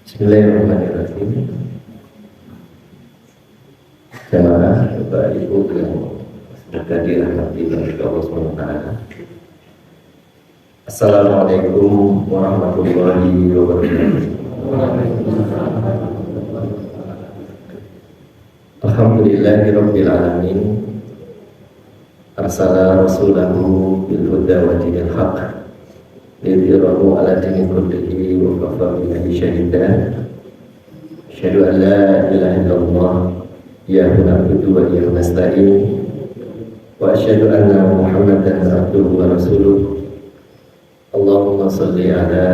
Bismillahirrahmanirrahim. Jemaah Bapak Ibu yang semoga dirahmati oleh Allah SWT. Assalamualaikum warahmatullahi wabarakatuh. Alhamdulillahirabbil alamin. Arsala rasulahu bil huda wa dinil haqq lidhirahu ala dini kullihi wa kafa billahi shahidan. Asyhadu an la ilaha illallah iyyahu na'budu wa iyyahu nasta'in wa asyhadu anna Muhammadan abduhu wa rasuluh. Allahumma shalli ala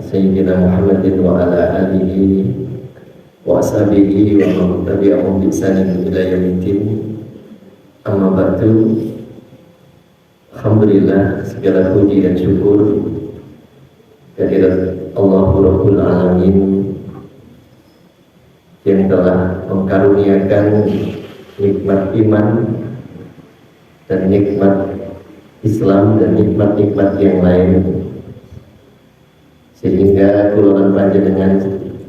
sayyidina Muhammadin wa ala alihi wa ashabihi wa man tabi'ahum bi ihsanin ila yaumiddin. Amma ba'du. Alhamdulillah, segala puji dan syukur kehadirat Allah Rabbul Alamin yang telah mengkaruniakan nikmat iman dan nikmat Islam dan nikmat-nikmat yang lain, sehingga kula panjenengan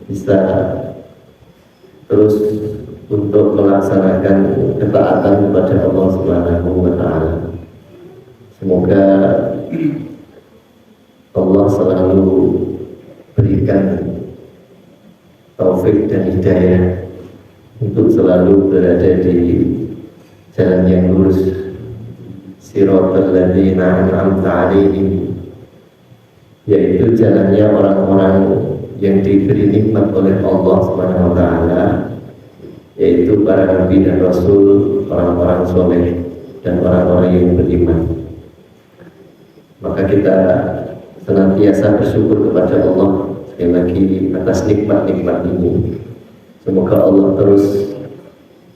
bisa terus untuk melaksanakan ketaatan kepada Allah Subhanahu wa Ta'ala. Semoga Allah selalu berikan taufik dan hidayah untuk selalu berada di jalan yang lurus, siratal ladzina an'amta 'alaihim, yaitu jalannya orang-orang yang diberi nikmat oleh Allah Subhanahu wa Ta'ala, yaitu para nabi dan rasul, orang-orang soleh dan orang-orang yang beriman. Maka kita senantiasa bersyukur kepada Allah sekali lagi atas nikmat-nikmat ini. Semoga Allah terus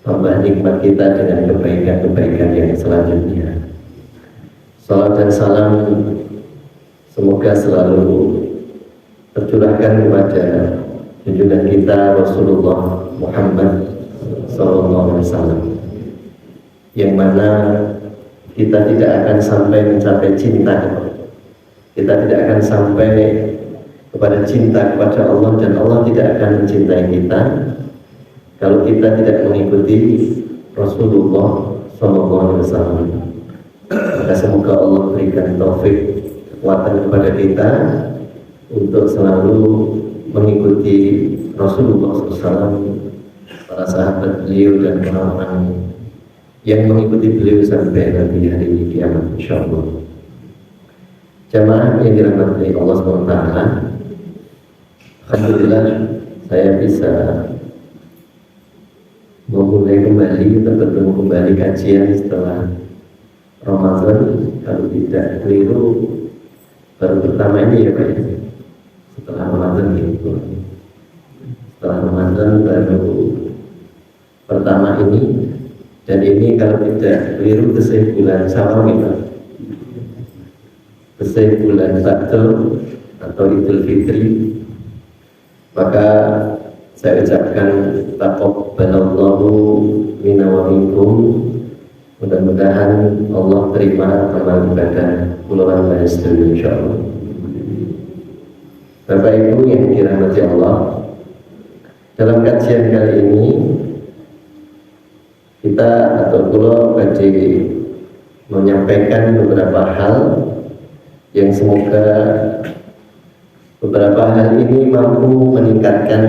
tambah nikmat kita dengan kebaikan-kebaikan yang selanjutnya. Salam dan salam semoga selalu tercurahkan kepada junjungan kita Rasulullah Muhammad SAW, yang mana kita tidak akan sampai mencapai cinta, kita tidak akan sampai kepada cinta kepada Allah, dan Allah tidak akan mencintai kita kalau kita tidak mengikuti Rasulullah SAW. Maka semoga Allah berikan taufik, kekuatan kepada kita untuk selalu mengikuti Rasulullah SAW, para sahabat beliau dan orang-orang yang mengikuti beliau sampai nanti hari kiamat insyaallah. Jamaah yang dirahmati Allah SWT, alhamdulillah saya bisa memulai kembali atau bertemu kembali kajian setelah Ramadan. Kalau tidak keliru baru pertama ini ya Pak, setelah Ramadan gitu. Setelah Ramadan baru pertama ini, dan ini kalau tidak keliru tesih bulan Syawal gitu, tesih bulan Badr atau Idul Fitri. Maka saya ucapkan taqabbalallahu minna wa minkum. Mudah-mudahan Allah terima amal ibadah kula lan sedaya insyaallah. Bapak Ibu yang dirahmati Allah, dalam kajian kali ini kita atau kula badhe menyampaikan beberapa hal yang semoga beberapa hal ini mampu meningkatkan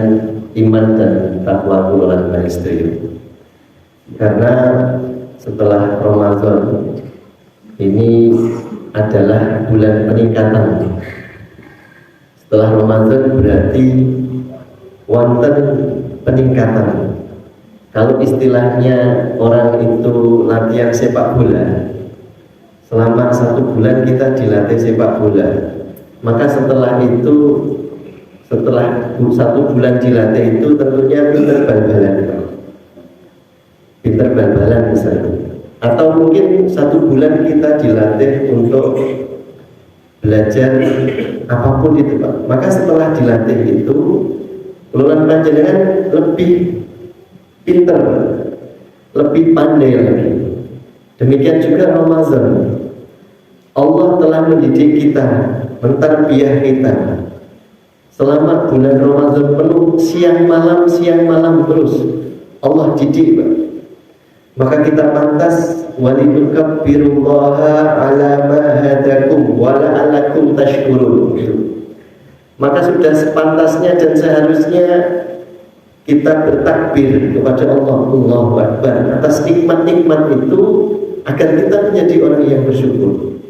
iman dan takwa kula lan sedaya. Karena setelah Ramadan ini adalah bulan peningkatan. Setelah Ramadan berarti wonten peningkatan. Kalau istilahnya orang itu latihan sepak bola, selama 1 bulan kita dilatih sepak bola, maka setelah itu, setelah 1 bulan dilatih itu tentunya pinter bal-balan misalnya, atau mungkin 1 bulan kita dilatih untuk belajar apapun itu Pak. Maka setelah dilatih itu lulusan panjenengan lebih pinter, lebih pandai lagi. Demikian juga Ramadan, Allah telah mendidik kita, mentarbiyah kita Selama bulan Ramadan penuh, siang malam terus Allah didik, Pak. Maka kita pantas walitukabbirullaha ala ma hadakum wa la'allakum tashkurun. Maka sudah sepantasnya dan seharusnya kita bertakbir kepada Allah, Allahu Akbar, atas nikmat-nikmat itu agar kita menjadi orang yang bersyukur.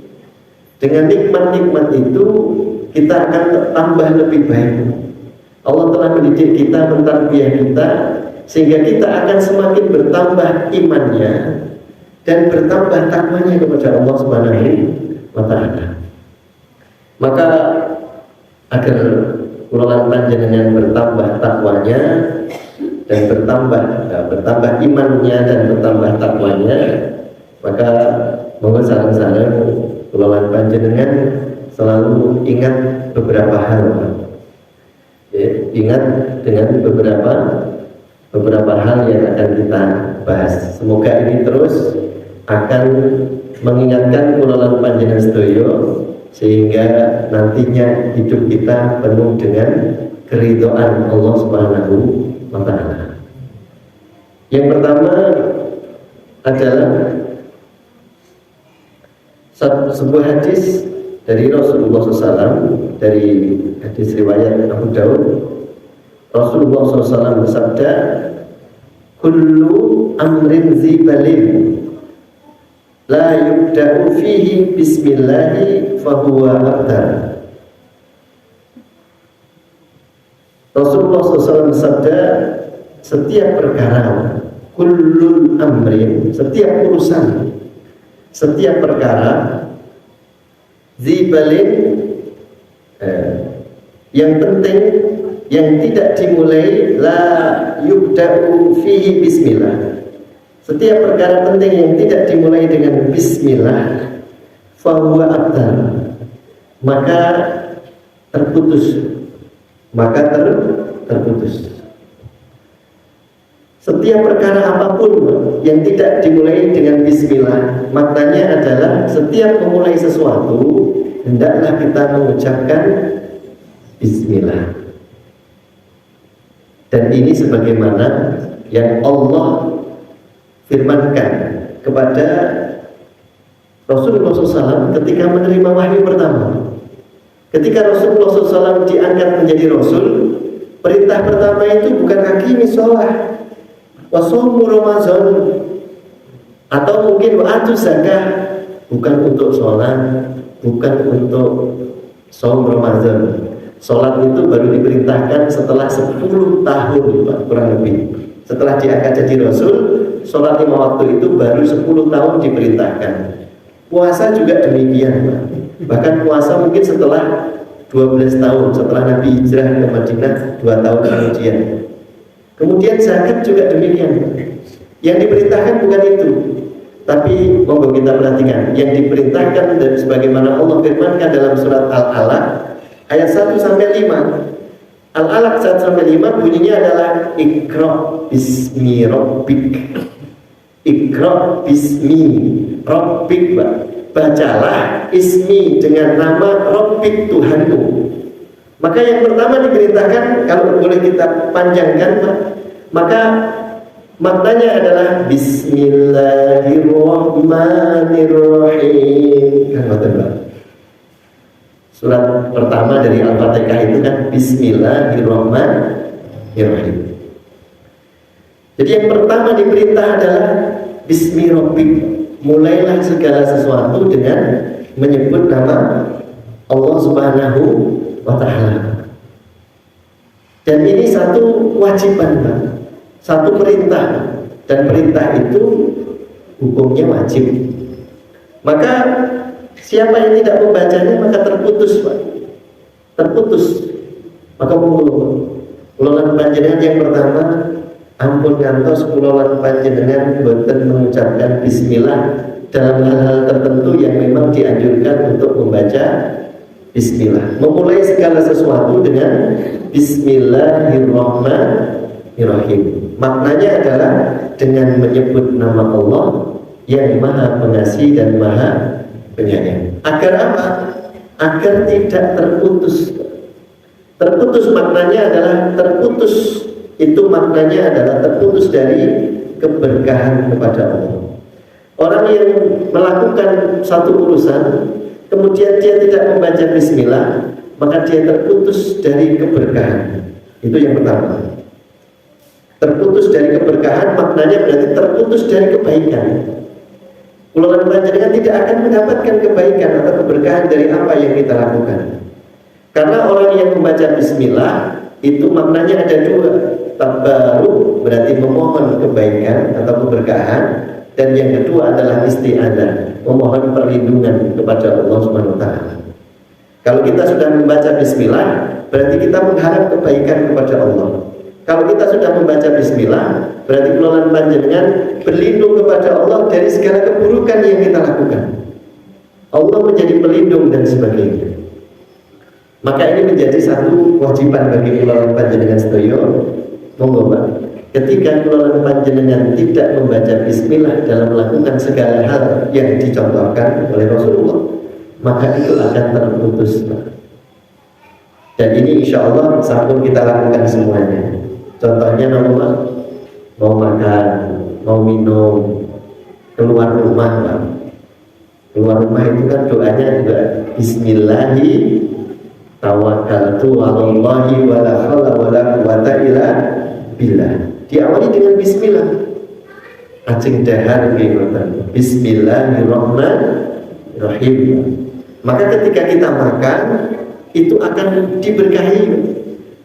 Dengan nikmat-nikmat itu kita akan tambah lebih baik. Allah telah mendidik kita, mentarbiyah kita, sehingga kita akan semakin bertambah imannya dan bertambah takwanya kepada Allah Subhanahu wa Ta'ala. Maka agar kula panjenengan bertambah takwanya dan bertambah imannya dan bertambah takwanya, maka monggo sareng-sareng kula panjenengan selalu ingat beberapa hal. Ya, ingat dengan beberapa hal yang akan kita bahas. Semoga ini terus akan mengingatkan kula panjenengan sedaya sehingga nantinya hidup kita penuh dengan keridhaan Allah Subhanahu wa Ta'ala. Yang pertama adalah sebuah hadis dari Rasulullah SAW, dari hadis riwayat Abu Daud. Rasulullah SAW bersabda, kullu amrin zibalin la yubda'u fihi bismillahi fahuwa abtar. Rasulullah SAW bersabda, setiap perkara, kullun amrin, setiap urusan, setiap perkara, zibalin, yang penting, yang tidak dimulai, la yubda'u fihi bismillah. Setiap perkara penting yang tidak dimulai dengan bismillah, fahuwa abtar, maka terputus, terputus. Setiap perkara apapun yang tidak dimulai dengan bismillah, maknanya adalah setiap memulai sesuatu hendaklah kita mengucapkan bismillah. Dan ini sebagaimana yang Allah firmankan kepada Rasulullah SAW ketika menerima wahyu pertama. Ketika Rasulullah SAW diangkat menjadi Rasul, perintah pertama itu bukan aqimi shalah wa shaumu Ramadan, atau mungkin wa atu zakah, bukan untuk sholat, bukan untuk shaum Ramadan. Sholat itu baru diperintahkan setelah 10 tahun, kurang lebih. Setelah diangkat jadi Rasul, sholat 5 waktu itu baru 10 tahun diperintahkan. Puasa juga demikian, bahkan puasa mungkin setelah 12 tahun, setelah Nabi hijrah ke Madinah 2 tahun kemudian. Kemudian zakat juga demikian. Yang diperintahkan bukan itu, tapi monggo kita perhatikan yang diperintahkan, dan sebagaimana Allah firmankan dalam surat Al-Alaq ayat 1-5. Al-Alaq 1-5 bunyinya adalah Iqra bismi rabbik. Iqra bismi rabbik, bacalah ismi, dengan nama Rabbik, Tuhanmu. Maka yang pertama diperintahkan, kalau boleh kita panjangkan, maka maknanya adalah Bismillahirrahmanirrahim. Surat pertama dari Al-Fatihah itu kan Bismillahirrahmanirrahim. Jadi yang pertama diperintah adalah Bismi Rabbik. Mulailah segala sesuatu dengan menyebut nama Allah Subhanahu wa Ta'ala. Dan ini satu kewajiban, satu perintah, dan perintah itu hukumnya wajib. Maka siapa yang tidak membacanya maka terputus, Pak. Terputus. Maka kula panjenengan yang pertama, ampun ngantos kula panjenengan boten mengucapkan bismillah dalam hal-hal tertentu yang memang dianjurkan untuk membaca bismillah. Memulai segala sesuatu dengan Bismillahirrahmanirrahim. Maknanya adalah dengan menyebut nama Allah yang Maha Pengasih dan Maha Penyayang. Agar apa? Agar tidak terputus Terputus maknanya adalah terputus, itu maknanya adalah terputus dari keberkahan kepada Allah. Orang yang melakukan satu urusan kemudian dia tidak membaca bismillah, maka dia terputus dari keberkahan. Itu yang pertama. Terputus dari keberkahan maknanya berarti terputus dari kebaikan. Kula panjenengan tidak akan mendapatkan kebaikan atau keberkahan dari apa yang kita lakukan. Karena orang yang membaca bismillah itu maknanya ada dua. Tabaruk berarti memohon kebaikan atau keberkahan, dan yang kedua adalah isti'adzah, memohon perlindungan kepada Allah Subhanahu wa taala. Kalau kita sudah membaca bismillah, berarti kita mengharap kebaikan kepada Allah. Kalau kita sudah membaca bismillah, berarti kelolaan panjenengan berlindung kepada Allah dari segala keburukan yang kita lakukan. Allah menjadi pelindung dan sebagainya. Maka ini menjadi satu kewajiban bagi kelolaan panjenengan sedaya. Monggo Pak, ketika kelolaan panjenengan tidak membaca bismillah dalam melakukan segala hal yang dicontohkan oleh Rasulullah, maka itu akan terputus. Dan ini insya Allah sampun kita lakukan semuanya. Contohnya mau makan, mau minum, keluar rumah Pak. Keluar rumah itu kan doanya juga Bismillahi tawakkaltu 'alallahi wala haula wala quwata illa billah. Diawali dengan bismillah. Ajeng dahar nggih ngoten. Bismillahirrahmanirrahim. Maka ketika kita makan itu akan diberkahi.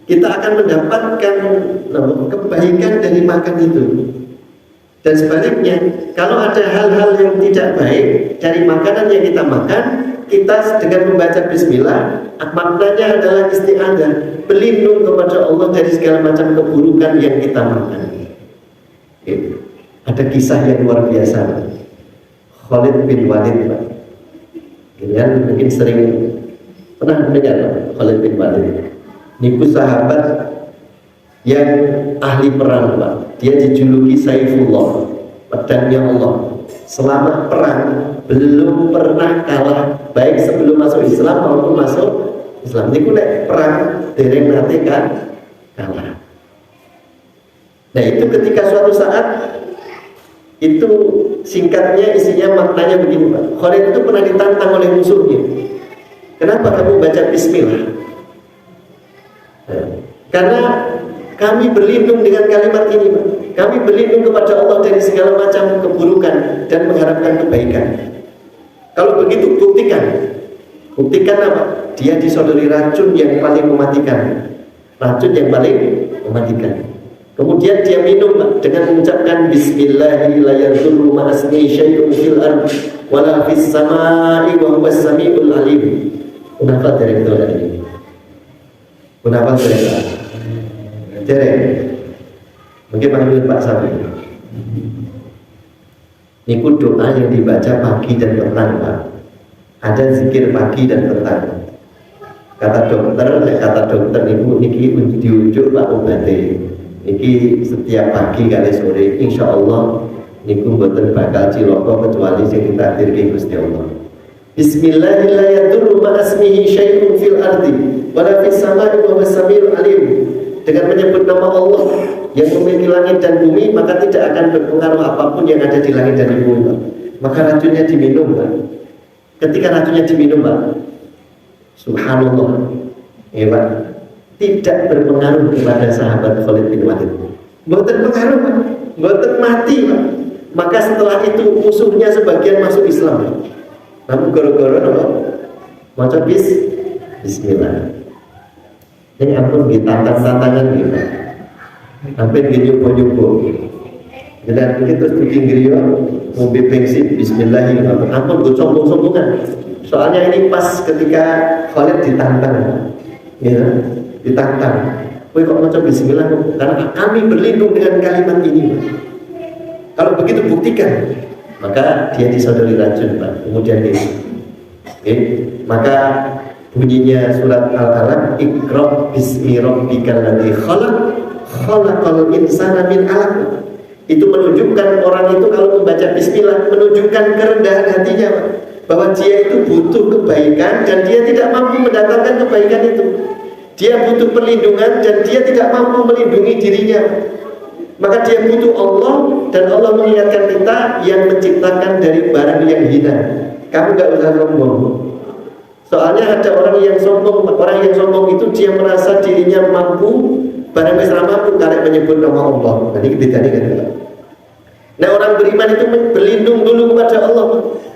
Kita akan mendapatkan kebaikan dari makan itu. Dan sebaliknya, kalau ada hal-hal yang tidak baik dari makanan yang kita makan, kita dengan membaca bismillah, maknanya adalah isti'adzah, berlindung kepada Allah dari segala macam keburukan yang kita makan. Ada kisah yang luar biasa, Khalid bin Walid, Pak. Kalian mungkin sering pernah mendengar Khalid bin Walid. Niku sahabat yang ahli perang, Pak. Dia dijuluki Saifullah, pedangnya Allah. Selama perang belum pernah kalah, baik sebelum masuk Islam maupun masuk Islam. Niku nek perang dereng nate kan kalah. Nah itu ketika suatu saat itu singkatnya isinya maknanya begini Pak. Khalid itu pernah ditantang oleh musuhnya. Kenapa kamu baca bismillah? Karena kami berlindung dengan kalimat ini Pak. Kami berlindung kepada Allah dari segala macam keburukan dan mengharapkan kebaikan. Kalau begitu buktikan. Buktikan apa? Dia disodori racun yang paling mematikan. Racun yang paling mematikan. Kemudian dia minum Pak, dengan mengucapkan Bismillahirrahmanirrahim ma'asmi syai'un fil ardi wala fis sama'i wa huwas sami'ul alim. Kenapa dari itu ini? Kenapa dari dereng? Mungkin panggil Pak Sabi. Ini doa yang dibaca pagi dan petang Pak. Ada zikir pagi dan petang. Kata dokter ibu niki diujuk Pak obate. Niki setiap pagi kali sore insya Allah niku mboten bakal cilaka kecuali sing ditakdirke Gusti Allah. Bismillahirrahmanirrahim ma'asmihi syai'un fil ardi wala fis samai wa huwas samiul alim. Dengan menyebut nama Allah yang memiliki langit dan bumi, maka tidak akan berpengaruh apapun yang ada di langit dan bumi Pak. Maka racunnya diminum Pak. Ketika racunnya diminum Pak, subhanallah ya Pak, tidak berpengaruh kepada sahabat Khalid bin Walid. Mboten pengaruh Pak, mboten mati Pak. Maka setelah itu musuhnya sebagian masuk Islam Pak. Namun gara-gara apa? Maca bismillah. Ini ampun ditantang-tantangan gitu. Sampai nyoba-nyoba. Dan kita terus bikin griya mobil bensin bismillahirrahmanirrahim. Ampun gue sombong-sombongan. Soalnya ini pas ketika Khalid ditantang. Ya, ditantang. Kowe kok maca bismillah? Karena kami berlindung dengan kalimat ini. Kalau begitu buktikan. Maka dia disodori racun Pak. Kemudian dia maka bunyinya surat Al-Alaq, Iqra bismi rabbikal ladzi khalaq khalaqal insana min 'alaq. Itu menunjukkan orang itu kalau membaca bismillah menunjukkan kerendahan hatinya Pak, bahwa dia itu butuh kebaikan dan dia tidak mampu mendatangkan kebaikan itu. Dia butuh perlindungan dan dia tidak mampu melindungi dirinya. Maka dia butuh Allah, dan Allah mengingatkan kita yang menciptakan dari barang yang hina. Kamu gak usah sombong. Soalnya ada orang yang sombong. Orang yang sombong itu dia merasa dirinya mampu, barang yang mampu karena menyebut nama Allah. Jadi bedanya kan. Nah, orang beriman itu berlindung dulu kepada Allah.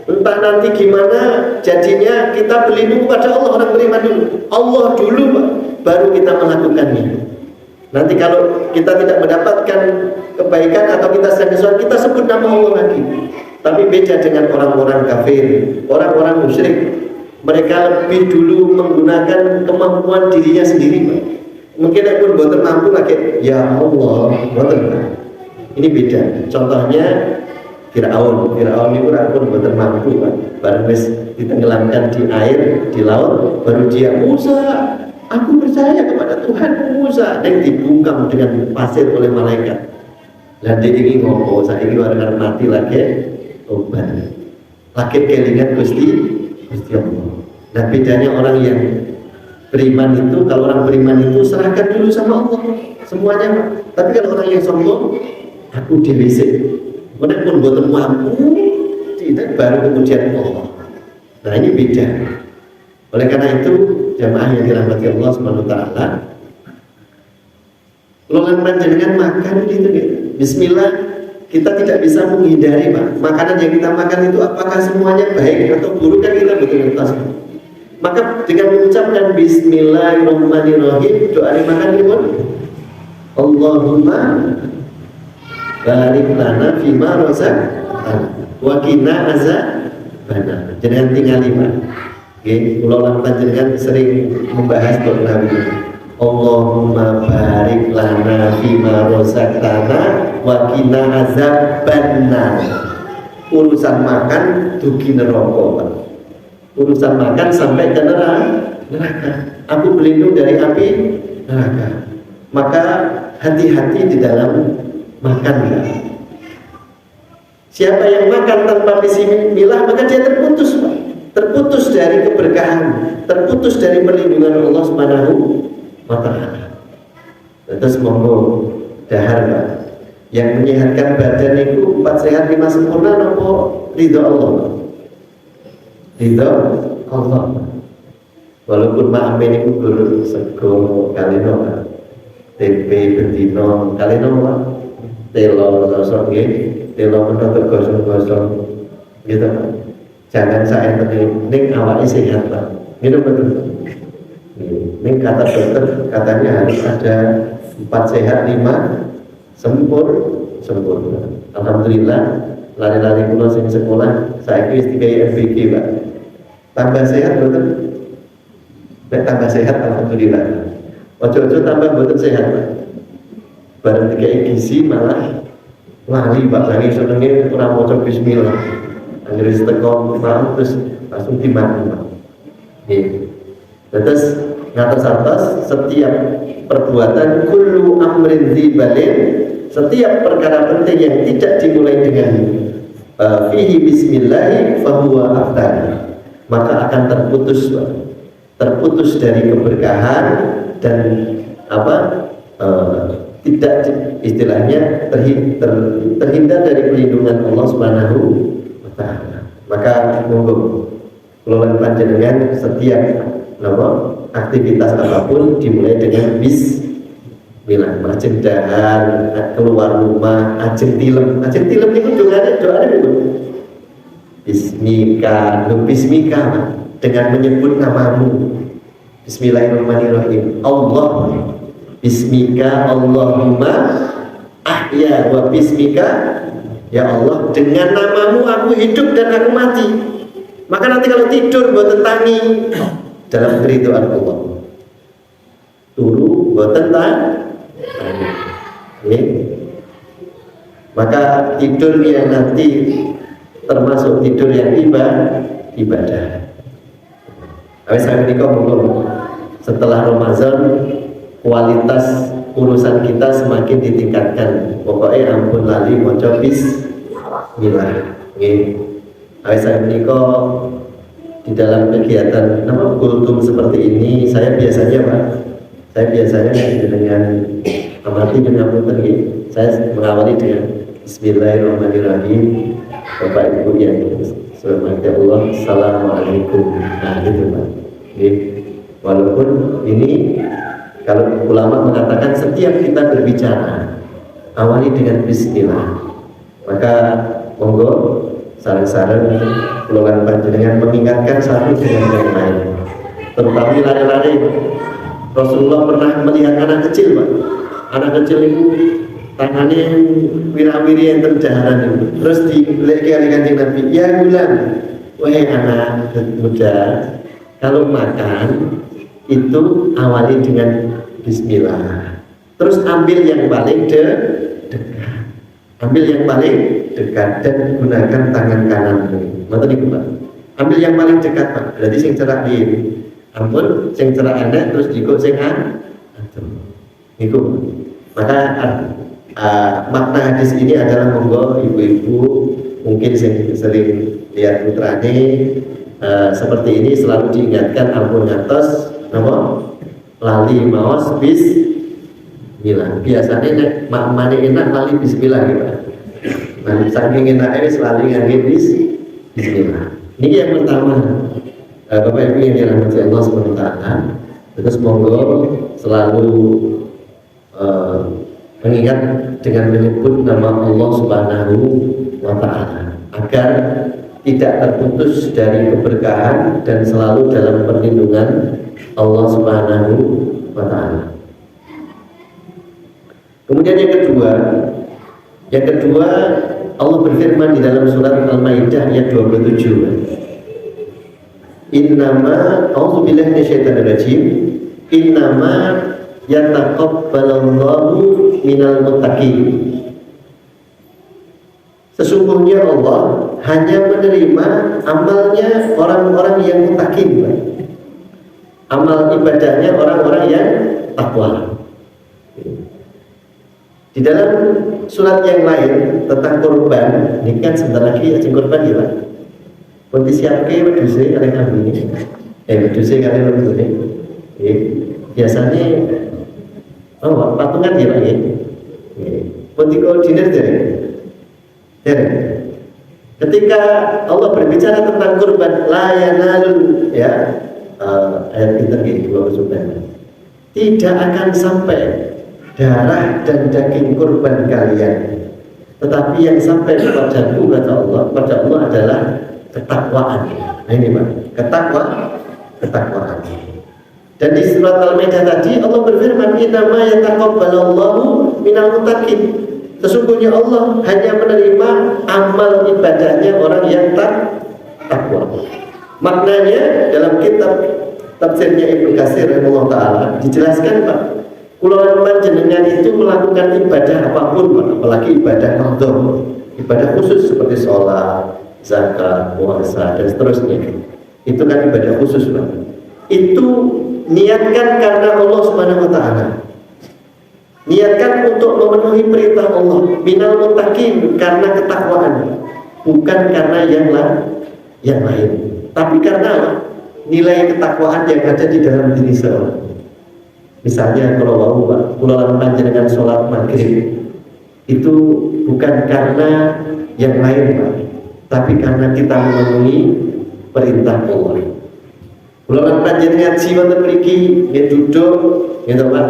Entah nanti gimana jadinya, kita berlindung kepada Allah. Orang beriman dulu, Allah dulu Pak, baru kita melakukannya. Nanti kalau kita tidak mendapatkan kebaikan atau kita sedang kesulitan, kita sebut nama Allah lagi. Tapi beda dengan orang-orang kafir, orang-orang musyrik. Mereka lebih dulu menggunakan kemampuan dirinya sendiri Pak. Mungkin aku boten mampu lagi, ya Allah, boten Pak. Ini beda. Contohnya Fir'aun itu pun boten mampu Pak. Baru ditenggelamkan di air, di laut, baru dia Musa, aku percaya kepada Tuhan Musa, dan dibungkam dengan pasir oleh malaikat. Dan dia ingin ngomong, saya ingin warga mati lagi, obat. Lagi kelingan Gusti Allah. Nah, bedanya orang yang beriman itu, kalau orang beriman itu serahkan dulu sama Allah semuanya Pak. Tapi kalau orang yang sombong, aku diwisik, kemudian pun boten mampu, tidak, baru kemudian Allah. Nah, ini beda. Oleh karena itu, jamaah yang dirahmati Allah Subhanahu wa taala, kalau panjenengan makan gitu, bismillah, kita tidak bisa menghindari Pak. Makanan yang kita makan itu apakah semuanya baik atau buruk, kan kita betul-betul tahu. Maka dengan mengucapkan bismillahirrahmanirrahim, doa makan itu, Allahumma barik lana fima razaqtana wa qina azabannar. Jangan tinggal lima. Oke, kalau panjenengan sering membahas doa Nabi, Allahumma barik lana fima razaqtana wa qina azabannar. Urusan makan dugi neraka. Urusan makan sampai ke neraka. Aku berlindung dari api neraka. Maka hati-hati di dalam makan. Siapa yang makan tanpa bismillah, maka dia terputus Pak. Terputus dari keberkahan, terputus dari perlindungan Allah Subhanahu wa taala. Terus monggo dahar Pak. Yang menyehatkan badan itu 4 sehat 5 sempurna nopo ridho Allah. Ridho Allah. Walaupun ma'amin itu guru sego kalino Pak. TP bendino kalino Pak. Telo sosok nggih, telo menawa gosong-gosong gitu Pak. Jangan saya ning awake sehat Pak. Gitu betul. Ning kata dokter katanya harus ada 4 sehat 5 sempurna. Alhamdulillah lari-lari kula sing sekolah saiki wis dikai FBG Pak. Tambah sehat betul. Tambah sehat alhamdulillah. Ojo-ojo tambah betul sehat Pak. Bareng dikai gizi malah lali Pak, lagi senenge ora maca bismillah. Anggere teko mau terus langsung dimakan Pak. Nggih. Terus ngatos-atos setiap perbuatan kullu amrin dzibalin, setiap perkara penting yang tidak dimulai dengan fihi bismillah fahuwa afdal, maka akan terputus dari keberkahan dan tidak istilahnya terhindar dari perlindungan Allah Subhanahu wa taala. Maka monggo kelolaan panjenengan setiap aktivitas apapun dimulai dengan bismillah. Ajeng dahar, keluar rumah, ajeng tilem itu doanya bismika dengan menyebut namamu. Bismillahirrahmanirrahim. Allah, bismika Allahumma ahya wa bismika ya Allah, dengan namamu aku hidup dan aku mati. Maka nanti kalau tidur buat tentangi dalam keridhaan Allah. Turu buat tentang maka tidurnya nanti termasuk tidur yang ibadah. Awis menika monggo setelah Ramadan kualitas urusan kita semakin ditingkatkan. Pokoknya ampun lali maca bismillah. Nggih. Awis menika di dalam kegiatan kultum seperti ini saya biasanya Pak Saya biasanya dengan amati dengan putri, saya mengawali dengan Bismillahirrahmanirrahim. Bapak Ibu yang dirahmati Allah, Assalamualaikum. Nah gitu Pak. Walaupun ini kalau ulama mengatakan setiap kita berbicara awali dengan Bismillah, maka monggo sarang-sarang kulawan panjenengan mengingatkan satu dengan yang lain, terutama lari-lari. Rasulullah pernah melihat anak kecil Pak. Anak kecil itu tangannya wira-wiri yang terjaharan itu. Terus dilihat oleh Kanjeng Nabi, ya gulam, wahai anak muda, kalau makan itu awali dengan Bismillah. Terus ambil yang paling dekat. Ambil yang paling dekat dan gunakan tangan kanan. Mata niku Pak. Ambil yang paling dekat Pak. Berarti sing cerak ini. Ampun, sing cerak enak terus jiko sing niku. Maka makna hadis ini adalah monggo ibu-ibu mungkin sering lihat putrane seperti ini selalu diingatkan ampun ngantos napa lali maos bismillah. Biasanya nek makmane enak lali bismillah gitu. Nah, saking enake wis lali ngangge bismillah. Ini yang pertama. Bapak Ibu yang dirahmati Allah SWT, terus monggo selalu mengingat dengan menyebut nama Allah Subhanahu wa Ta'ala agar tidak terputus dari keberkahan dan selalu dalam perlindungan Allah Subhanahu wa Ta'ala. Kemudian yang kedua Allah berfirman di dalam surat Al-Maidah ayat 27. Innama a'udzubillahi minasyaitonir rajim. Innama yataqabbalallahu minal muttaqin. Sesungguhnya Allah hanya menerima amalnya orang-orang yang muttaqin. Amal ibadahnya orang-orang yang takwa. Di dalam surat yang lain tentang kurban, ini kan sebentar lagi ajeng kurban ya Pak. Pun disiapke wedhuse kali kami ini. Wedhuse kali wedhuse. Biasanya patungan ya Pak ya. Pun dikoordinir deh. Ketika Allah berbicara tentang kurban la yanalul ya ayat kita gitu tidak akan sampai darah dan daging kurban kalian, tetapi yang sampai kepadaku kata Allah adalah ketakwaan. Nah ini Pak, ketakwaan. Dan di surat Al-Maidah tadi Allah berfirman, "Innama yataqabbalallahu minal muttaqin." Sesungguhnya Allah hanya menerima amal ibadahnya orang yang takwa. Maknanya dalam kitab tafsirnya Ibnu Katsir rahimahullah taala dijelaskan Pak, kula panjenengan itu melakukan ibadah apapun Pak, apalagi ibadah mardhah, ibadah khusus seperti sholat, zakat, puasa dan seterusnya. Itu kan ibadah khusus Pak. Itu niatkan karena Allah Subhanahu wa taala. Niatkan untuk memenuhi perintah Allah, minal muttaqin, karena ketakwaan, bukan karena yang lain. Tapi karena nilai ketakwaan yang ada di dalam diri seorang. Misalnya kalau mau Pak, kula panjenengan sholat maghrib itu bukan karena yang lain Pak, tapi karena kita memenuhi perintah Allah. Kula panjenengan jiwa mriki nggih duduk gitu Pak.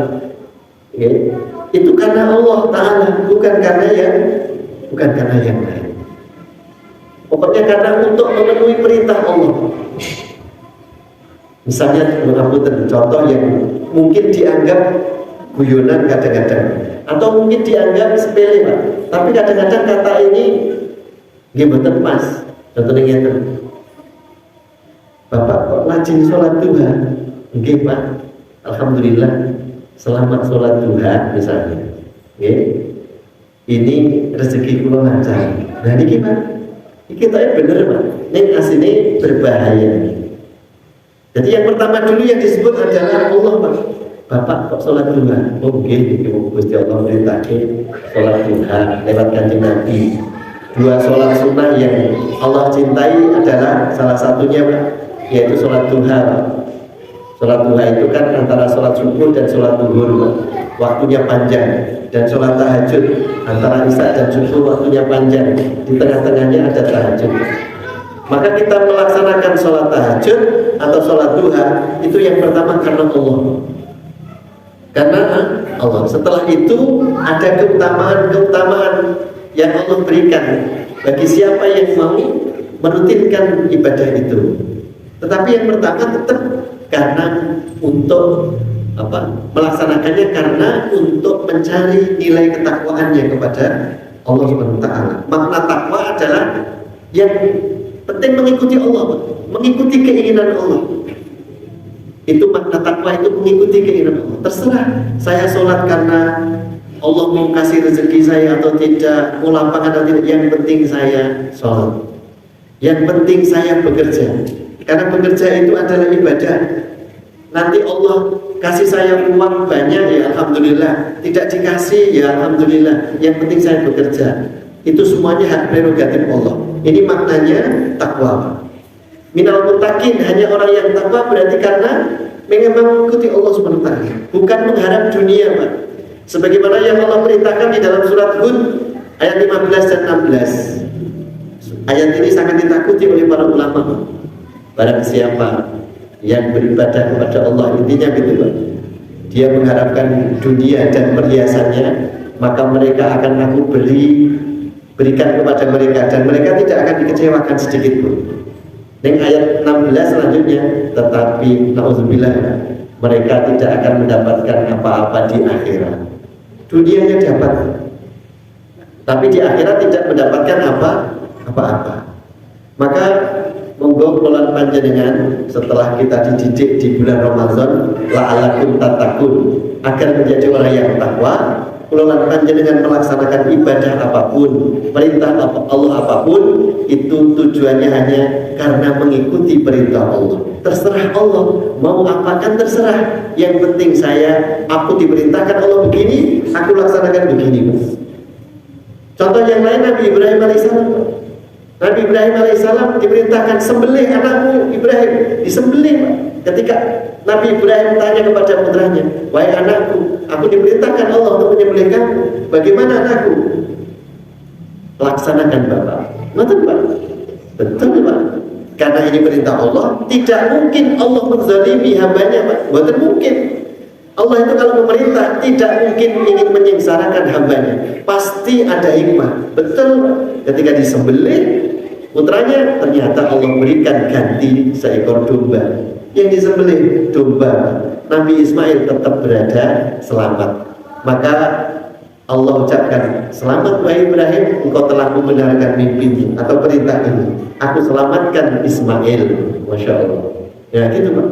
Itu karena Allah Ta'ala, bukan karena yang lain. Pokoknya karena untuk memenuhi perintah Allah. Misalnya contoh yang mungkin dianggap guyonan kadang-kadang, atau mungkin dianggap sepele Pak, tapi kadang-kadang kata ini nggih mboten pas. Contohnya ngeten, Bapak kok lajeng sholat duha? Nggih Pak, alhamdulillah selamat sholat duha misalnya. Ini rezeki kula lancar. Nah ini gimana? Kita bener Pak, ini aslinya berbahaya. Jadi yang pertama dulu yang disebut adalah Allah Pak. Bapak kok sholat duha? Oh nggih, Gusti Allah merintahke sholat duha lewat Kanjeng Nabi. Dua sholat sunnah yang Allah cintai adalah salah satunya Pak, yaitu sholat duha Pak. Sholat duha itu kan antara sholat subuh dan sholat zuhur, waktunya panjang. Dan sholat tahajud antara isya dan subuh waktunya panjang. Di tengah-tengahnya ada tahajud. Maka kita melaksanakan sholat tahajud atau sholat duha itu yang pertama karena Allah. Karena Allah. Setelah itu ada keutamaan-keutamaan yang Allah berikan bagi siapa yang mau merutinkan ibadah itu. Tetapi yang pertama tetap karena untuk melaksanakannya karena untuk mencari nilai ketakwaannya kepada Allah Subhanahu wa taala. Makna takwa adalah yang penting mengikuti Allah, mengikuti keinginan Allah. Itu makna takwa, itu mengikuti keinginan Allah. Terserah saya sholat karena Allah mau kasih rezeki saya atau tidak, mau lapangan atau tidak, yang penting saya sholat. Yang penting saya bekerja. Karena bekerja itu adalah ibadah. Nanti Allah kasih saya uang banyak, ya alhamdulillah. Tidak dikasih, ya alhamdulillah. Yang penting saya bekerja. Itu semuanya hak prerogatif Allah. Ini maknanya takwa. Minal muttaqin, hanya orang yang takwa berarti karena memang mengikuti Allah Subhanahu wa taala, bukan mengharap dunia, Pak. Sebagaimana yang Allah perintahkan di dalam surat Hud ayat 15 dan 16. Ayat ini sangat ditakuti oleh para ulama, Pak. Barang siapa yang beribadah kepada Allah, intinya gitu, Pak, dia mengharapkan dunia dan perhiasannya, maka mereka akan aku berikan kepada mereka, dan mereka tidak akan dikecewakan sedikit pun. Yang ayat 16 selanjutnya, tetapi na'udzubillah, mereka tidak akan mendapatkan apa-apa di akhirat. Dunianya dapat, tapi di akhirat tidak mendapatkan apa-apa. Maka monggo kula panjenengan setelah kita dididik di bulan Ramadan la'alakum tattaqun, agar menjadi orang yang takwa, kula panjenengan melaksanakan ibadah apapun, perintah Allah apapun, itu tujuannya hanya karena mengikuti perintah Allah. Terserah Allah mau apakan, terserah. Yang penting aku diperintahkan Allah begini, aku laksanakan begini, Mas. Contoh yang lain, Nabi Ibrahim alaihissalam. Nabi Ibrahim alaihissalam diperintahkan sembelih anakmu Ibrahim, disembelih, Pak. Ketika Nabi Ibrahim tanya kepada putranya, wahai anakku, aku diperintahkan Allah untuk menyembelih kamu, bagaimana anakku? Laksanakan Bapak. Betul, Pak? Betul, Pak? Karena ini perintah Allah, tidak mungkin Allah menzalimi hambanya, Pak. Betul mungkin. Allah itu kalau memerintah tidak mungkin ingin menyengsarakan hambanya. Pasti ada hikmah. Betul, Pak? Ketika disembelih putranya, ternyata Allah berikan ganti seekor domba. Yang disembelih domba, Nabi Ismail tetap berada selamat. Maka Allah ucapkan, selamat wahai Ibrahim, engkau telah membenarkan mimpimu atau perintah ini. Aku selamatkan Ismail. Masya Allah. Ya gitu, Pak.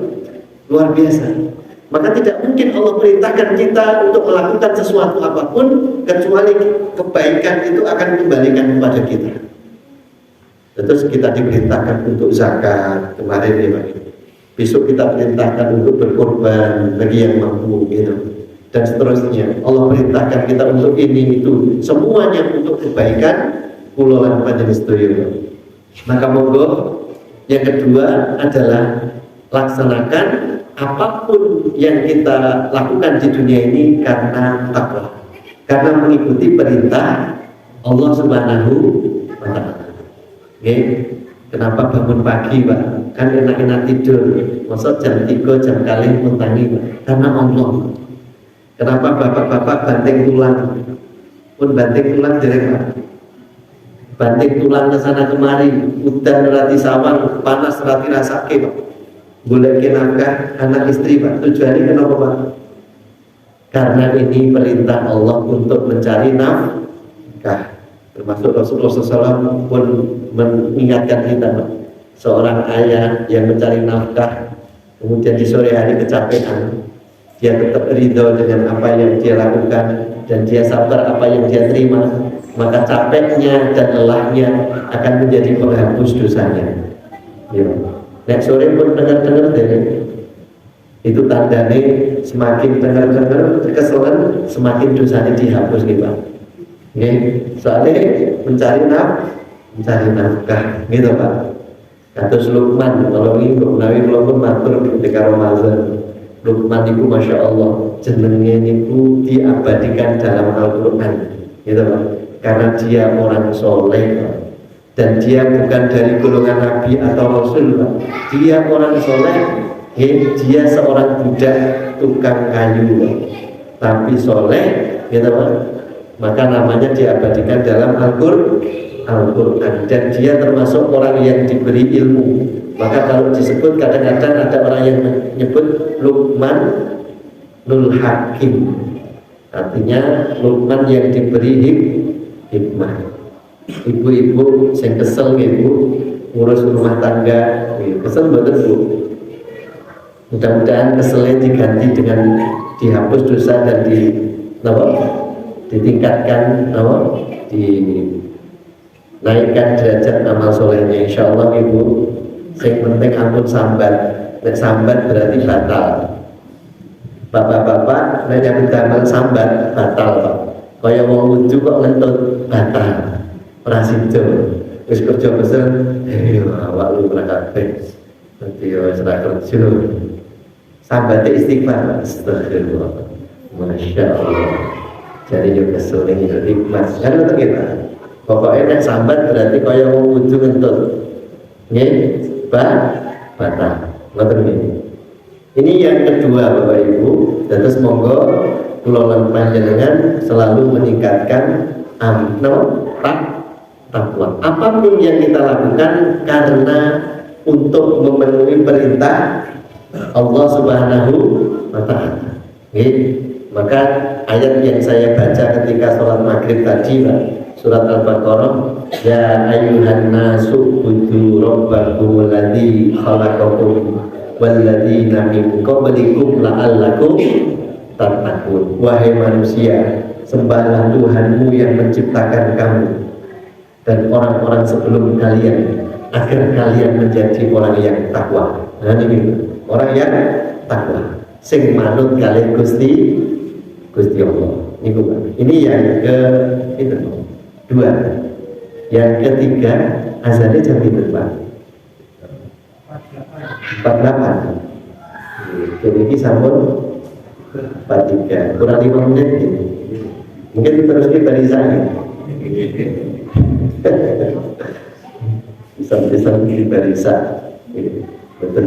Luar biasa. Maka tidak mungkin Allah perintahkan kita untuk melakukan sesuatu apapun kecuali kebaikan itu akan kembalikan kepada kita. Terus kita diperintahkan untuk zakat kemarin ya, Pak. Besok kita perintahkan untuk berkorban bagi yang mampu, gitu. Dan seterusnya. Allah perintahkan kita untuk ini itu, semuanya untuk kebaikan kula lan panjenengan sedaya. Maka monggo yang kedua adalah laksanakan apapun yang kita lakukan di dunia ini karena takwa, karena mengikuti perintah Allah Subhanahu wa taala. Okay. Kenapa bangun pagi, Pak? Kan enak-enak tidur. Masa jam 3, jam kali muntangi, Pak? Karena Allah. Kenapa bapak-bapak banting tulang? Pun banting tulang derek, Pak. Banting tulang ke sana kemari, udan rati sawang, panas rati rasake, Pak. Boleh nafkah anak istri, Pak. Tujuannya kenapa, Pak? Karena ini perintah Allah untuk mencari nafkah. Termasuk Rasulullah SAW pun mengingatkan kita, Pak. Seorang ayah yang mencari nafkah, kemudian di sore hari kecapean, dia tetap ridho dengan apa yang dia lakukan dan dia sabar apa yang dia terima, maka capeknya dan lelahnya akan menjadi penghapus dosanya. Ya. Nek sore pun dengar-dengar dari itu tandanya semakin dengar-dengar kekesalan, semakin dosanya dihapus, gitu, Pak. Soalnya mencari nafkah, gitu, Pak. Kados Luqman, kalau ini menawi kula pun matur ketika Ramadan. Luqman itu Masya Allah jenenge niku diabadikan dalam Al-Quran, gitu Pak. Karena dia orang soleh, dan dia bukan dari golongan Nabi atau Rasul, Pak. Dia orang soleh, dia seorang budak tukang kayu, Pak. Tapi soleh, gitu Pak. Maka namanya diabadikan dalam Al-Quran, dan dia termasuk orang yang diberi ilmu. Maka kalau disebut kadang-kadang ada orang yang menyebut Luqman Nul Hakim, artinya Luqman yang diberi hikmah. Ibu-ibu yang kesel ibu ngurus rumah tangga, kesel banget Bu. Mudah-mudahan keselnya diganti dengan dihapus dosa dan ditingkatkan dinaikkan derajat amal solehnya, insya Allah ibu. Yang penting ampun sambat. Nek sambat berarti batal. Bapak-bapak nek nyambut damel sambat batal, Pak. Kaya wong wudu kok ngentut batal. Ora sida. Wis kerja pesen, awak lu ora kabeh. Dadi yo wis ora kerja. Sambate istighfar. Astagfirullah. Masya Allah. Jadi yo kesel ning hikmah. Kan ngoten kita. Pokoke nek sambat berarti kaya wong wudu ngentut. Nggih. Batal. Ini yang kedua Bapak Ibu. Terus monggo kula lan panjenengan selalu meningkatkan takwa. Apapun yang kita lakukan karena untuk memenuhi perintah Allah Subhanahu wa Ta'ala. Maka ayat yang saya baca ketika sholat maghrib tadi, surat Al-Baqarah, ya ayyuhan nasu ubudu rabbakum alladzi khalaqakum walladzina min qablikum la'allakum tattaqun. Wahai manusia, sembahlah Tuhanmu yang menciptakan kamu dan orang-orang sebelum kalian agar kalian menjadi orang yang takwa. Nah ini orang yang takwa, sing manut kalih Gusti Allah. Ini yang kedua. Yang ketiga, azannya jam itu Pak 48. Jadi ini sampun 43 kurang 5 menit gitu. Mungkin terus kita barisan. Bisa di barisan. Betul.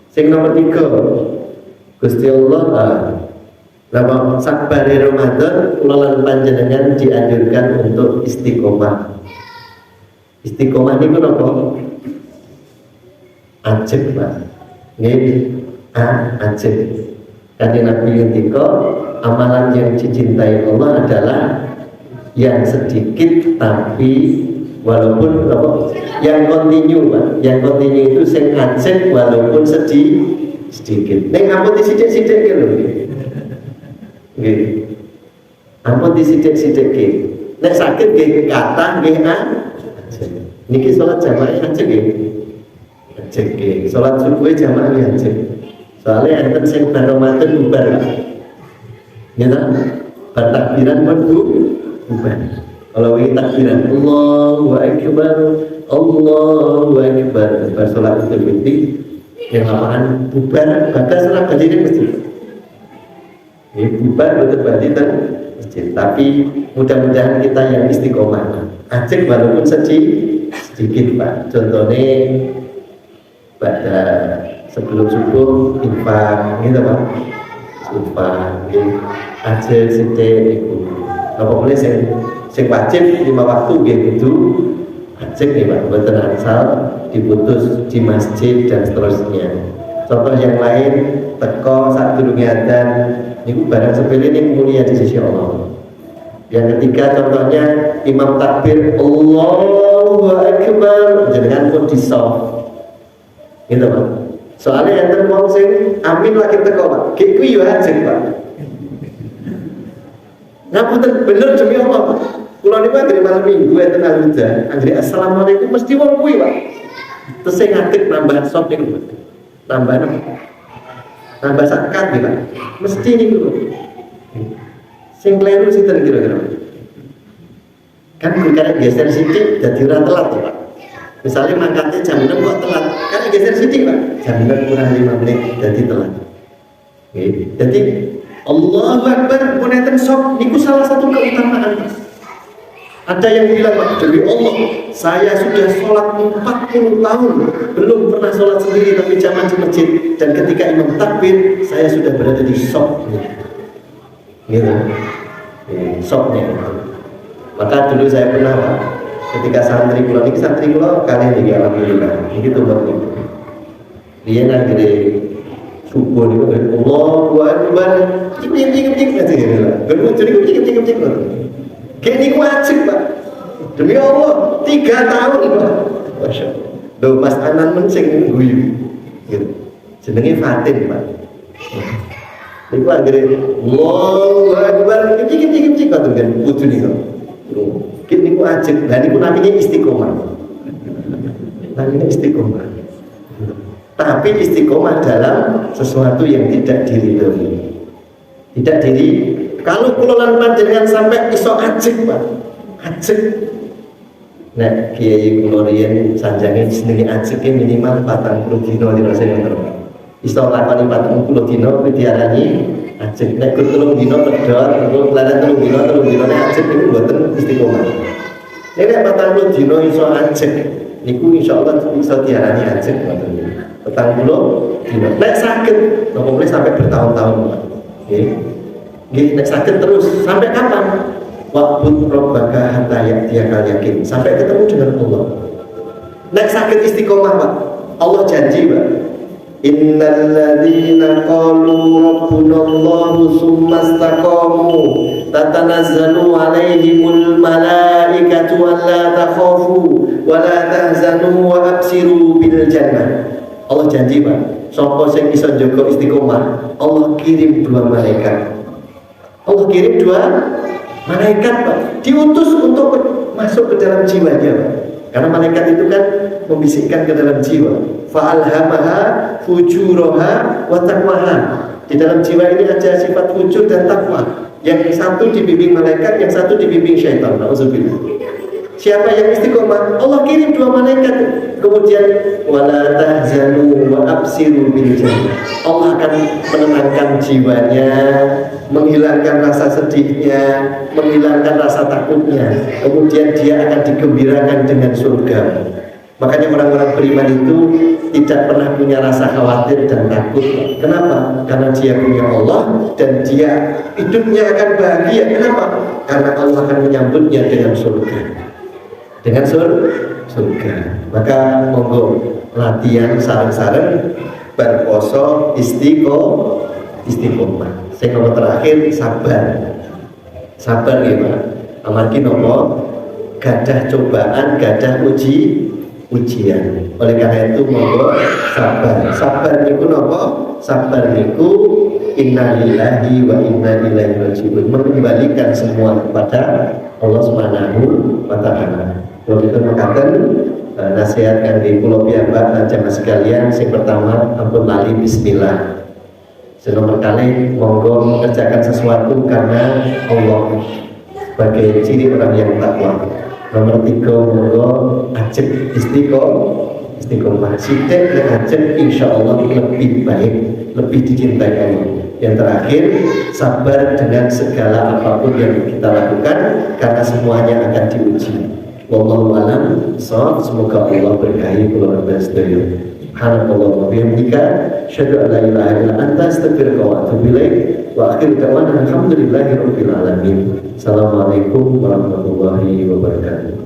Sing nomor 3, Gusti Allah nama sakbari Ramadan kulalan panjenengan dianjurkan untuk istiqomah. Istiqomah ini apa? Ajib Pak. Ajib. Karena Nabi ngendika amalan yang dicintai Allah adalah yang sedikit tapi walaupun yang kontinu Pak. Yang kontinu itu sing ajib walaupun sedikit. Nek ampun sithik-sithik lho. Nggih. Ampun disidik-sidik nggih. Nek sakit nggih kathah nggih niki salat jamaah ajeng nggih. Ajeng nggih. Salat subuh jamaah ajeng. Soalnya enten sing bar Ramadan bubar. Ya ta? Bar takbiran pun bubar. Kalau wingi takbiran Allahu Akbar, Allahu Akbar. Bar salat itu yang lapangan bubar, bagas ora bajine mesti. Bubar betul baditan masjid. Tapi mudah-mudahan kita yang istiqomah. Ajek walaupun sedikit Pak. Contohnya pada sebelum subuh infak gitu Pak. Infak ajek sedek itu. Apa boleh sing wajib 5 waktu gitu. Ajek nih Pak. Betul asal diputus di masjid dan seterusnya. Contoh yang lain teko saat durunge adzan niku barang sepele ini mulia di sisi Allah. Yang ketiga contohnya imam takbir Allahu Akbar jangan pun di soft gitu Pak. Soalnya enten wong sing amin lagi teko Pak. Ki kuwi yo ajeng Pak. Ngapunten bener demi Allah Pak. Kula niku anggere malam Minggu enten aludan, anggere assalamualaikum mesti wong kuwi Pak. Terus sing ngadeg nambah soft niku. Tambah zakat gitu mesti nih dulu sing kleru sinten kira-kira kan karena geser sedikit jadi ora telat ya Pak Misalnya mangkatnya jam 6 kok telat, kan geser sidik Pak, jam 6 kurang 5 menit jadi telat. Oke. Jadi Allahu Akbar punten sok niku salah satu keutamaan. Ada yang bilang Pak, demi Allah saya sudah sholat 40 tahun belum pernah sholat sendiri tapi jamaah di masjid, dan ketika imam takbir saya sudah berada di sok gitu. Soknya. Maka dulu saya pernah Pak, ketika santri kula kali ini alhamdulillah begitu buat itu dia nanggere subuh niku Allahu Akbar cik aja gitu lah bermuncul cik kayak niku wajib Pak, demi Allah 3 tahun Pak, masya Allah. Loh Mas Anan mencing guyu gitu jenenge Fatin Pak. Niku anggere Allahu Akbar cik kok kan putu niku. Niku ajeng, dan niku namanya istiqomah. Namanya istiqomah. Tapi istiqomah dalam sesuatu yang tidak diridhoi. Tidak diri. Kalau kula lan panjenengan sampai iso ajeng, Pak. Ajeng. Nek kiai kula riyen sanjange jenenge ajeng minimal 40 dina dirasa ngoten. Iso lakoni 40 dina kuwi diarani ajeng. Nek kur 3 dina pedhot, kur laran 3 dina nek ajeng niku mboten istiqomah. Nek 40 dina iso ajeng niku insyaallah iso diarani ajeng ngoten. 40 dina. Nek saged napa boleh sampai bertahun-tahun. Nggih. Nggih, nek saged terus sampai kapan? Wa'bud rabbaka hatta ya'tiyakal yakin. Sampai ketemu dengan Allah. Nek saged istiqomah, Pak. Allah janji, Pak. Innal ladzina qalu rabbunallahu tsumma istaqamu tatanazzalu 'alaihimul malaikatu alla takhafu wa la tahzanu wa absiru bil jannah. Allah janji Pak, sapa sing iso njaga istiqomah, Allah kirim 2 malaikat. Allah kirim 2 malaikat Pak, diutus untuk masuk ke dalam jiwanya Pak. Karena malaikat itu kan membisikkan ke dalam jiwa. Fa'alhamaha fujuraha wa taqwaha. Di dalam jiwa ini ada sifat fujur dan takwa. Yang satu dibimbing malaikat, yang satu dibimbing syaitan. Nauzubillah. Siapa yang istiqomah? Allah kirim 2 malaikat. Kemudian wala tahzanu wa absiru bil jannah. Allah akan menenangkan jiwanya, menghilangkan rasa sedihnya, menghilangkan rasa takutnya. Kemudian dia akan digembirakan dengan surga. Makanya orang-orang beriman itu tidak pernah punya rasa khawatir dan takut. Kenapa? Karena dia punya Allah dan dia hidupnya akan bahagia. Kenapa? Karena Allah akan menyambutnya dengan surga. Dengan surga. Maka monggo latihan sareng-sareng berposo istiqomah. Sing nomor terakhir sabar. Sabar ya Pak. Amargi nopo gadah cobaan, gadah ujian. Oleh karena itu monggo sabar. Sabar niku nopo? Sabar niku innalillahi wa inna ilaihi raji'un. Mengembalikan semua kepada Allah Subhanahu wa taala. Kalau itu mengatakan nasihatkan di pulau piyambak jamaah sekalian. Yang pertama, ampun lali bismillah. Nomor kali monggo mengerjakan sesuatu karena Allah sebagai ciri orang yang takwa. Nomor 3, monggo ajak istiqomah. Sidik dan ajak insya Allah lebih baik, lebih dicintai Allah. Yang terakhir, sabar dengan segala apapun yang kita lakukan karena semuanya akan diuji. Wallahu a'lam bishawab. Semoga Allah berkahi kula sedaya. Subhanallah wa bihamdika asyhadu an la ilaha illa anta astaghfiruka wa atubu ilaik. Wa akhiru da'wana alhamdulillahi rabbil alamin. Assalamualaikum warahmatullahi wabarakatuh.